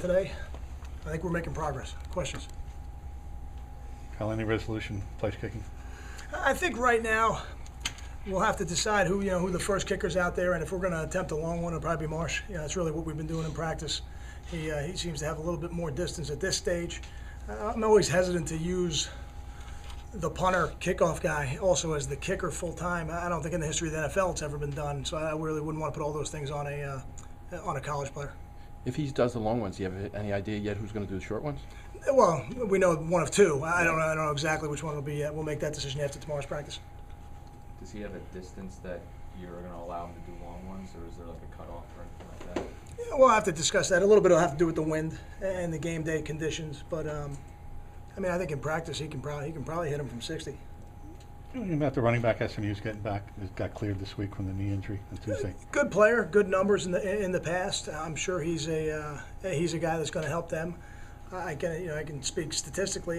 today. I think we're making progress. Questions? Kyle, any resolution, place kicking? I think right now we'll have to decide who the first kicker's out there, and if we're going to attempt a long one, it'll probably be Marsh. That's really what we've been doing in practice. He seems to have a little bit more distance at this stage. I'm always hesitant to use the punter kickoff guy also as the kicker full time. I don't think in the history of the NFL it's ever been done, so I really wouldn't want to put all those things on a college player. If he does the long ones, do you have any idea yet who's going to do the short ones? Well, we know one of two. I don't know exactly which one it'll be yet. We'll make that decision after tomorrow's practice. Does he have a distance that you're going to allow him to do long ones, or is there like a cutoff or anything like that? Yeah, we'll have to discuss that. A little bit will have to do with the wind and the game day conditions, but I mean, I think in practice he can probably hit him from 60. About the running back SMU's getting back, got cleared this week from the knee injury on Tuesday. Good player, good numbers in the past. I'm sure he's a guy that's going to help them. I can speak statistically.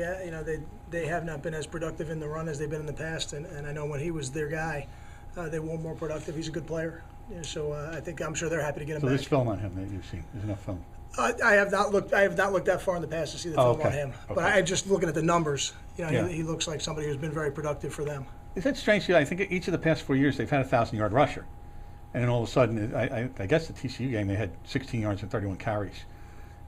They have not been as productive in the run as they've been in the past, and I know when he was their guy, they were more productive. He's a good player, so I'm sure they're happy to get him So back. there's film on him that you've seen. There's enough film. I have not looked that far in the past to see the film on him, but I'm just looking at the numbers. He looks like somebody who's been very productive for them. Is that strange to you? I think each of the past 4 years they've had a 1,000-yard rusher, and then all of a sudden, I guess the TCU game they had 16 yards and 31 carries.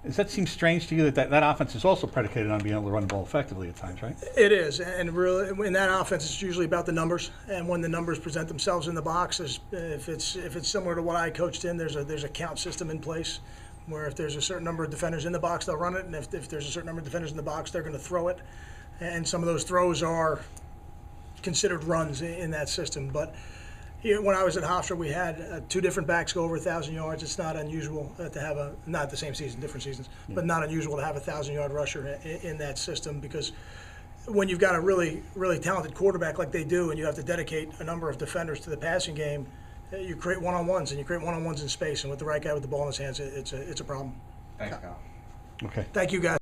Does that seem strange to you that offense is also predicated on being able to run the ball effectively at times, right? It is, and really, in that offense, it's usually about the numbers. And when the numbers present themselves in the box, if it's similar to what I coached in, there's a count system in place, where if there's a certain number of defenders in the box, they'll run it, and if there's a certain number of defenders in the box, they're going to throw it. And some of those throws are considered runs in that system. But when I was at Hofstra, we had two different backs go over 1,000 yards. It's not unusual to have not the same season, different seasons, but not unusual to have a 1,000-yard rusher in that system, because when you've got a really, really talented quarterback like they do, and you have to dedicate a number of defenders to the passing game, you create one-on-ones, and you create one-on-ones in space, and with the right guy with the ball in his hands, it's a problem. Thanks, Kyle. Okay. Thank you, guys.